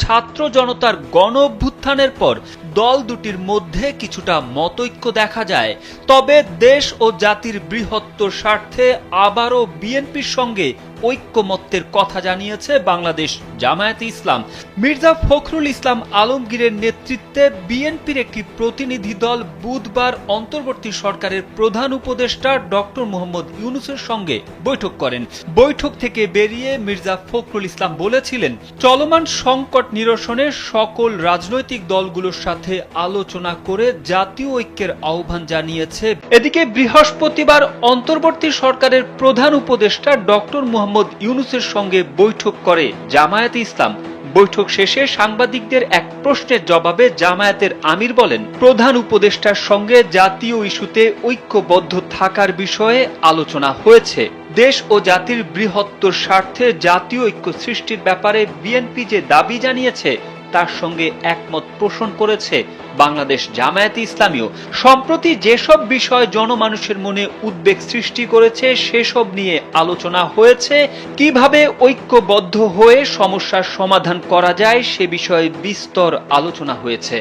ছাত্র জনতার গণ অভ্যুত্থানের পর দল দুটির মধ্যে কিছুটা মতৈক্য দেখা যায়। তবে দেশ ও জাতির বৃহত্তর স্বার্থে আবারও বিএনপির সঙ্গে ঐক্যমত্যের কথা জানিয়েছে বাংলাদেশ জামায়াতে ইসলাম। মির্জা ফখরুল ইসলাম আলমগীরের নেতৃত্বে বিএনপির একটি প্রতিনিধি দল বুধবার অন্তর্বর্তী সরকারের প্রধান উপদেষ্টা ডক্টর মোহাম্মদ ইউনূসের সঙ্গে বৈঠক করেন। বৈঠক থেকে বেরিয়ে মির্জা ফখরুল ইসলাম বলেছিলেন, চলমান সংকট নিরসনে সকল রাজনৈতিক দলগুলোর সাথে আলোচনা করে জাতীয় ঐক্যের আহ্বান জানিয়েছে। এদিকে বৃহস্পতিবার অন্তর্বর্তী সরকারের প্রধান উপদেষ্টা ডক্টর মোহাম্মদ ইউনূসের সঙ্গে বৈঠক করে জামায়াতে ইসলাম। বৈঠক শেষে সাংবাদিকদের এক প্রশ্নের জবাবে জামায়াতের আমির বলেন, প্রধান উপদেষ্টার সঙ্গে জাতীয় ইস্যুতে ঐক্যবদ্ধ থাকার বিষয়ে আলোচনা হয়েছে। দেশ ও জাতির বৃহত্তর স্বার্থে জাতীয় ঐক্য সৃষ্টির ব্যাপারে বিএনপি যে দাবি জানিয়েছে তার সঙ্গে একমত পোষণ করেছে বাংলাদেশ জামায়াতে ইসলামীও। সম্প্রতি যেসব বিষয় জনমানুষের মনে উদ্বেগ সৃষ্টি করেছে সেসব নিয়ে আলোচনা হয়েছে। কিভাবে ঐক্যবদ্ধ হয়ে সমস্যার সমাধান করা যায় সে বিষয়ে বিস্তর আলোচনা হয়েছে।